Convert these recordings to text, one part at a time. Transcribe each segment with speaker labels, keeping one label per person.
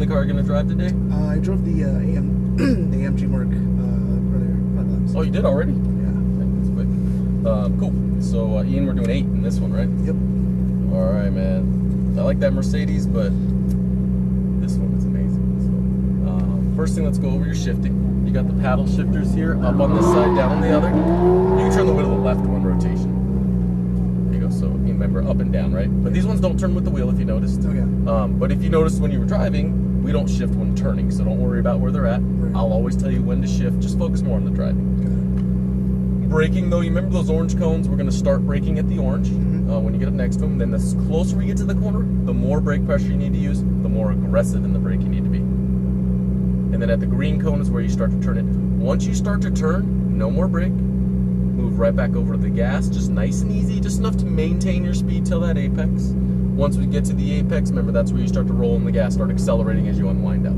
Speaker 1: only car you're going to drive today?
Speaker 2: I drove the the AMG Merc earlier.
Speaker 1: Oh, you did already?
Speaker 2: Yeah.
Speaker 1: That's quick. Cool. So, Ian, we're doing 8 in this one, right?
Speaker 2: Yep.
Speaker 1: All right, man. I like that Mercedes, but this one is amazing. So, first thing, let's go over your shifting. You got the paddle shifters here, up on this side, down on the other. You can turn the wheel to the left one rotation. There you go. So, you remember up and down, right? But these ones don't turn with the wheel, if you noticed.
Speaker 2: Okay.
Speaker 1: But if you noticed when you were driving, we don't shift when turning, so don't worry about where they're at.
Speaker 2: Right.
Speaker 1: I'll always tell you when to shift. Just focus more on the driving. Braking, though, you remember those orange cones? We're going to start braking at the orange when you get up next to them. Then the closer we get to the corner, the more brake pressure you need to use, the more aggressive in the brake you need to be. And then at the green cone is where you start to turn it. Once you start to turn, no more brake. Move right back over to the gas, just nice and easy, just enough to maintain your speed till that apex. Once we get to the apex, remember that's where you start to roll in the gas, start accelerating as you unwind out.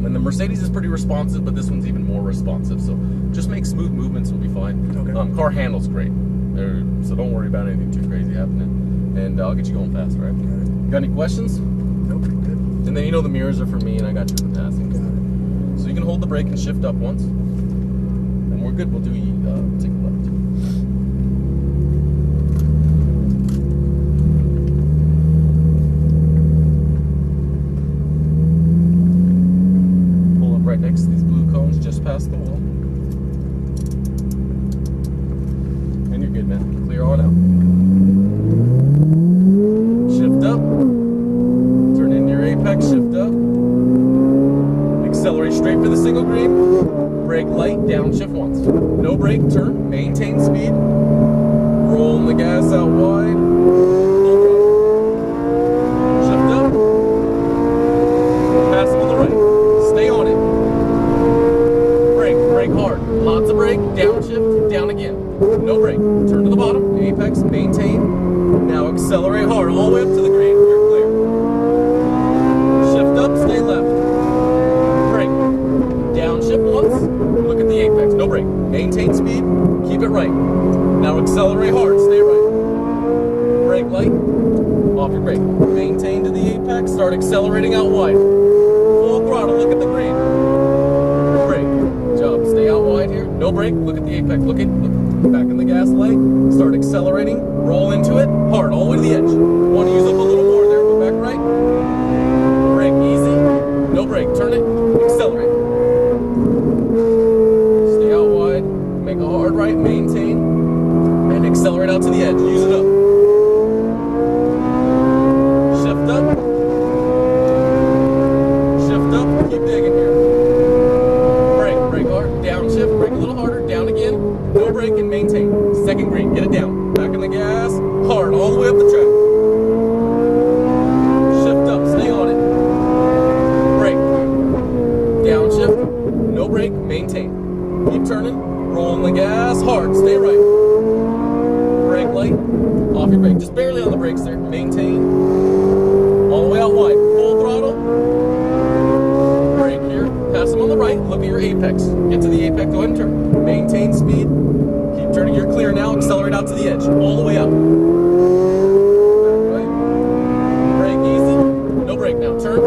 Speaker 1: And the Mercedes is pretty responsive, but this one's even more responsive. So just make smooth movements, will be fine.
Speaker 2: Okay.
Speaker 1: Car handles great, so don't worry about anything too crazy happening. And I'll get you going fast, all right?
Speaker 2: Got it.
Speaker 1: Got any questions?
Speaker 2: Nope. Good.
Speaker 1: And then you know the mirrors are for me, and I got you for passing.
Speaker 2: Got it.
Speaker 1: So you can hold the brake and shift up once, and we're good. We'll do take a left. Right next to these blue cones, just past the wall. And you're good, man. Clear on out. Shift up. Turn into your apex, shift up. Accelerate straight for the single green. Brake light, downshift once. No brake, turn, maintain speed. Rolling the gas out wide. Shift up. Pass them on the right. Stay on it. Brake hard. Lots of brake. Downshift. Down again. No brake. Turn to the bottom. Apex. Maintain. Now accelerate hard. All the way up to the green. You're clear. Shift up. Stay left. Brake. Downshift once. Look at the apex. No brake. Maintain speed. Keep it right. Now accelerate hard. Stay right. Brake light. Off your brake. Maintain to the apex. Start accelerating out wide. Full throttle. Look at the green. Stay out wide here. No brake. Look at the apex. Look back in the gas light. Start accelerating. Roll into it. Hard. All the way to the edge. Want to use up a little more there. Go back right. Brake. Easy. No brake. Turn it. Accelerate. Stay out wide. Make a hard right. Maintain. And accelerate out to the edge. Use it up. Shift up. Shift up. Keep digging here. Downshift, brake a little harder, down again, no brake and maintain. Second green, get it down. Back in the gas, hard, all the way up the track. Shift up, stay on it. Brake. Downshift, no brake, maintain. Keep turning, rolling the gas, hard, stay right. Brake light, off your brake, just barely on the brakes there. Maintain, all the way out wide, full throttle. Pass them on the right, look at your apex. Get to the apex, go ahead and turn. Maintain speed. Keep turning, you're clear now. Accelerate out to the edge, all the way out. Right. Brake easy. No brake now, turn.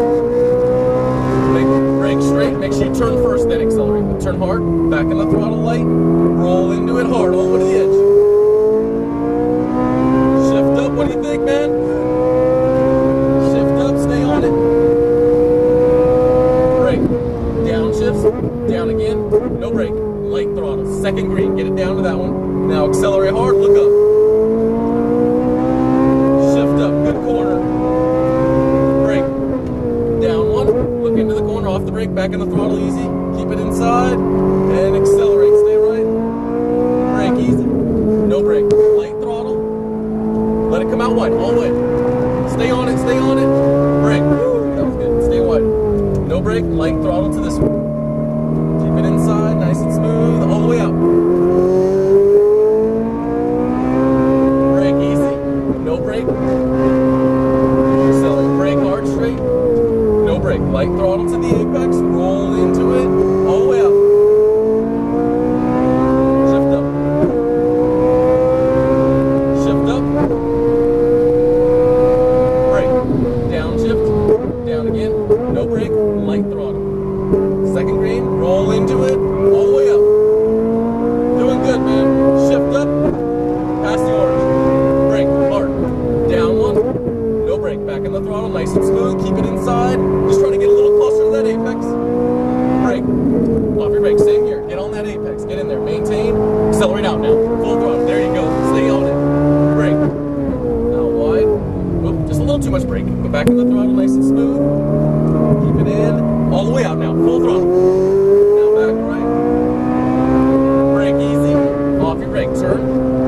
Speaker 1: Brake straight, make sure you turn first, then accelerate. Turn hard, back in the throttle light. Roll into it hard, all the way to the edge. Shift up, what do you think, man? Shift up, stay on it. Downshifts, down again, no brake, light throttle, second green, get it down to that one. Now accelerate hard, look up. Shift up, good corner. Brake, down one, look into the corner, off the brake, back in the throttle, easy. Keep it inside, and accelerate, stay right. Brake easy, no brake, light throttle. Let it come out wide, all the way. Stay on it, stay on it. Brake, that was good, stay wide. No brake, light throttle to this one. Keep it inside, nice and smooth, all the way out. Brake easy, no brake. Accelerate, brake hard, straight. No brake, light throttle to the apex, roll into it, all the way out. Shift up. Shift up. Brake, downshift, down again. no brake, light throttle. Second green, roll into it, all the way up. Doing good, man. Shift up, past the orange. Brake, hard. Down one, no brake. Back in the throttle, nice and smooth. Keep it inside. Just trying to get a little closer to that apex. Brake, off your brake. Same here. Get on that apex. Get in there. Maintain. Accelerate out now. Full throttle. There you go. Stay on it. Brake. Now wide. Oop, just a little too much brake. Go back in the throttle, nice and smooth. Keep it in. All the way out now. Full throttle. Now back right. Brake easy. Off your brake. Turn.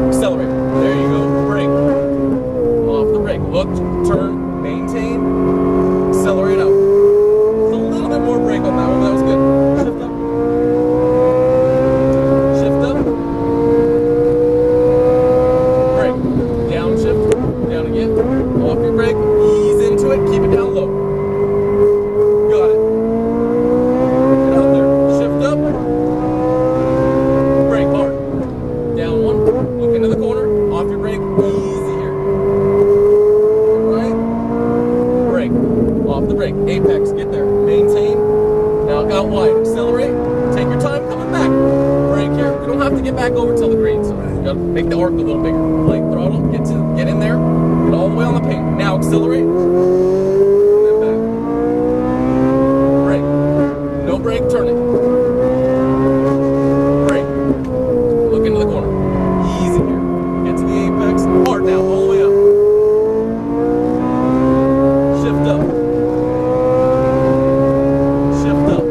Speaker 1: Accelerate. There you go. Brake. Off the brake. Look. Turn. Maintain. Accelerate out. Just a little bit more brake on that one. That was good. Shift up. Shift up. Brake. Downshift. Down again. Off your brake. Ease into it. Keep it down low. Got it. Get out there. Shift up. Brake hard. Down one. Look into the corner. Off your brake. Easy here. Right. Brake. Off the brake. Apex. Get there. Maintain. Now out wide. Accelerate. Take your time coming back. Brake here. You don't have to get back over till the green. So you gotta make the arc a little bigger. Light throttle. Get in there. Get all the way on the paint. Now accelerate. Then back. Brake. No brake. Turn it. Brake. Look into the corner. Easy here. Get to the apex. Hard now. All the way up. Shift up. Shift up.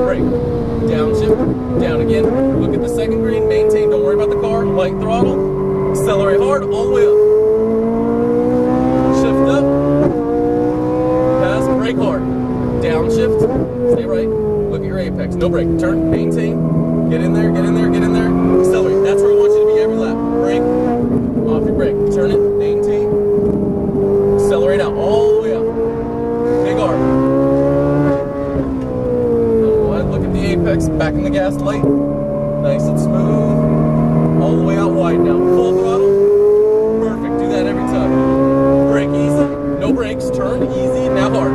Speaker 1: Brake. Downshift. Down again. Look at the second green. Maintain. Don't worry about the car. Light throttle. Accelerate hard. All the way up. Shift up. Pass. Brake hard. Downshift. Stay right. Look at your apex. No brake. Turn. Maintain. Get in there. Get in there. Get in there. Accelerate. That's where I want you to be every lap. Brake. Off your brake. Turn it. Maintain. Accelerate out. All the way up. Big arc. Look at the apex. Back in the gas light. Nice and smooth. All the way out wide now. Full throttle. Perfect. Do that every time. Brake easy. No brakes. Turn easy. Now hard.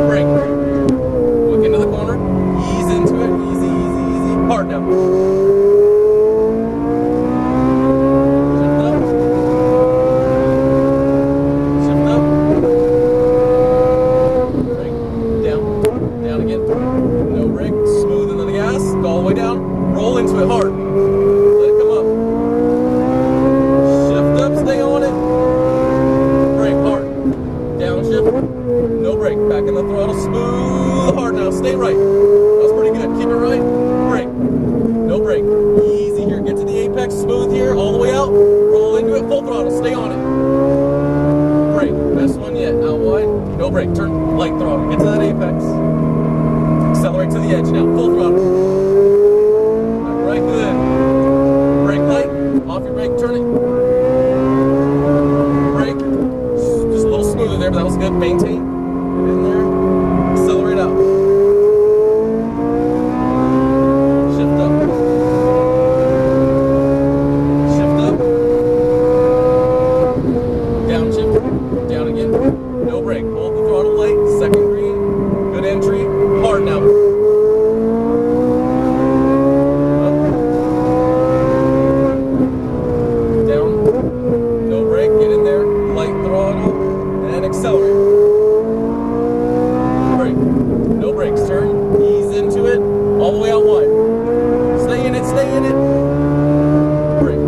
Speaker 1: Brake. Look into the corner. Ease into it. Easy, easy, easy. Hard now. Shift up. Shift up. Brake. Down. Down again. No brake. Smooth into the gas. Go all the way down. Roll into it hard. Let it come up. Shift up. Stay on it. Brake hard. Downshift. No brake. Back in the throttle. Smooth. Hard now. Stay right. That's pretty good. Keep it right. Brake. No brake. Easy here. Get to the apex. Smooth here. All the way out. Roll into it. Full throttle. Stay on it. Brake. Best one yet. Out wide. No brake. Turn. Light throttle. Get to that apex. Accelerate to the edge now. Full throttle. Back right. Good. Brake light. Off your brake. Turn it. Brake. Just a little smoother there, but that was good. Maintain. Get in there. Accelerate out. Shift up. Shift up. Downshift. Down again. No brake. Hold the throttle light. Second green. Good entry. Hard now. Up. Down. No brake. Get in there. Light throttle. And accelerate. Brake. No brakes. Turn. Ease into it. All the way out wide. Stay in it. Stay in it. Brake.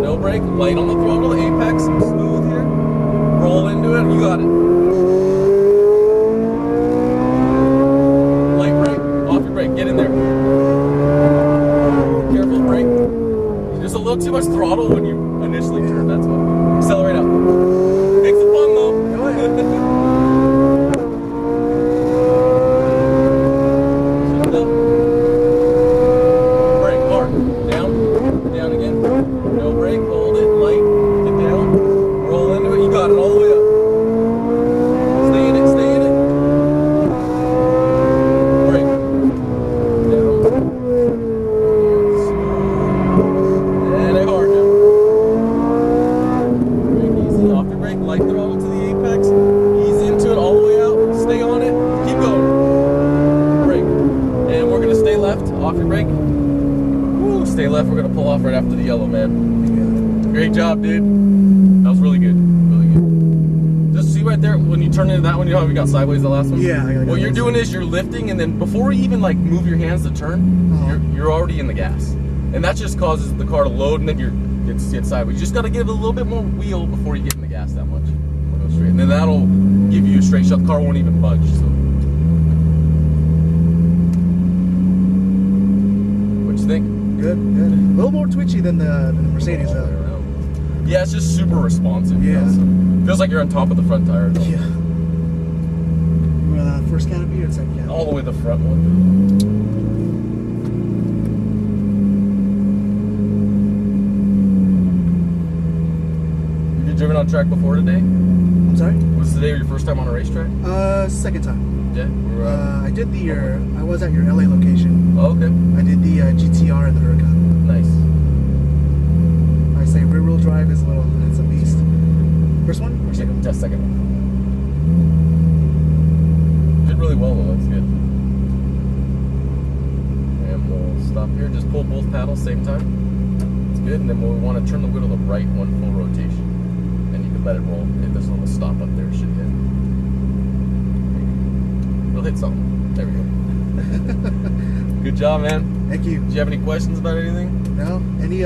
Speaker 1: No brake. Light on the throttle. Apex. Smooth here. Roll into it. You got it. Light brake. Off your brake. Get in there. Careful. Brake. There's a little too much throttle when you initially turn. That's why. Accelerate out. Makes it fun though.
Speaker 2: Go ahead.
Speaker 1: Shift up. Brake hard. Down. Down again. No brake. Hold it. Light. Get down. Roll into it. You got it all the way up. Stay in it. Stay in it. Brake. Down. Smooth. And hard now. right after the yellow, man.
Speaker 2: Yeah.
Speaker 1: Great job, dude. That was really good. Really good. Just see right there, when you turn into that one, you know how we got sideways the last one?
Speaker 2: Yeah.
Speaker 1: What you're doing is you're lifting, and then before you even like move your hands to turn, you're already in the gas. And that just causes the car to load, and then it's sideways. You just got to give it a little bit more wheel before you get in the gas that much. Go straight. And then that'll give you a straight shot. The car won't even budge. So. What you think?
Speaker 2: Good. A little more twitchy than the Mercedes, though.
Speaker 1: Yeah, it's just super responsive.
Speaker 2: Yeah.
Speaker 1: You know, so feels like you're on top of the front tire. Though.
Speaker 2: Yeah. You want the first canopy or second canopy?
Speaker 1: All the way to the front one. Have you driven on track before today?
Speaker 2: I'm sorry?
Speaker 1: Was today your first time on a racetrack?
Speaker 2: Second time.
Speaker 1: Yeah.
Speaker 2: I did I was at your LA location.
Speaker 1: Oh, okay.
Speaker 2: I did the GTR and the Huracan.
Speaker 1: Nice.
Speaker 2: I say rear wheel drive is it's a beast. First one or second?
Speaker 1: Just second one. Did really well though, that's good. And we'll stop here, just pull both paddles same time. It's good, and then we'll want to turn the wheel to the right one full rotation. And you can let it roll. Hit this little stop up there, should hit. We'll hit something. There we go. Good job, man.
Speaker 2: Thank you.
Speaker 1: Do you have any questions about anything?
Speaker 2: No? Any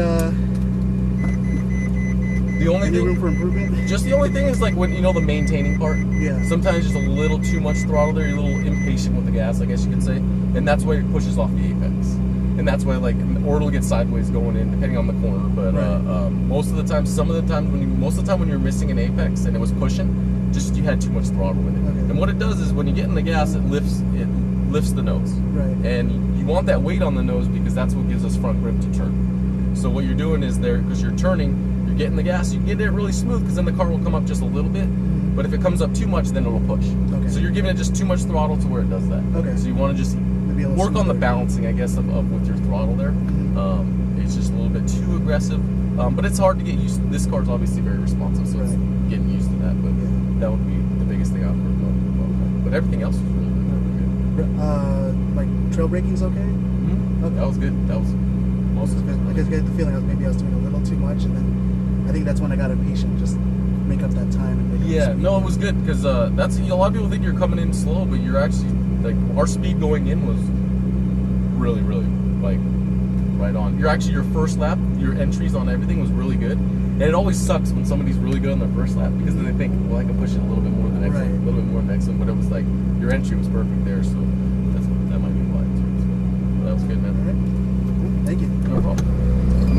Speaker 2: room for improvement?
Speaker 1: Just the only thing is like when, you know, the maintaining part.
Speaker 2: Yeah.
Speaker 1: Sometimes just a little too much throttle there. You're a little impatient with the gas, I guess you could say. And that's why it pushes off the apex. And that's why, like, or it'll get sideways going in, depending on the corner. But most of the time, most of the time when you're missing an apex and it was pushing, just you had too much throttle in it.
Speaker 2: Okay.
Speaker 1: And what it does is when you get in the gas, it lifts the nose.
Speaker 2: Right.
Speaker 1: And you want that weight on the nose because that's what gives us front grip to turn. So what you're doing is because you're turning, you're getting the gas, you get it really smooth because then the car will come up just a little bit. But if it comes up too much, then it'll push.
Speaker 2: Okay.
Speaker 1: So you're giving it just too much throttle to where it does that.
Speaker 2: Okay.
Speaker 1: So you want to just work on the balancing, I guess, of with your throttle there. It's just a little bit too aggressive. But it's hard to get used to. This car's obviously very responsive, so it's getting used to that. But that would be the biggest thing I've heard about. But everything else was really, really good.
Speaker 2: Like trail braking's okay?
Speaker 1: Mm-hmm. Okay. That was good. That was most of it.
Speaker 2: I guess I get the feeling maybe I was doing a little too much, and then I think that's when I got impatient. Just make up that time and make up the speed.
Speaker 1: No, it was good because that's a lot of people think you're coming in slow, but you're actually like our speed going in was really, really like right on. Your first lap, your entries on everything was really good, and it always sucks when somebody's really good on their first lap because then they think, well, I can push it a little bit more the next one, a little bit more the next one. But it was like your entry was perfect there, so that might be why too. So that was good, man.
Speaker 2: All right. Thank you.
Speaker 1: No problem.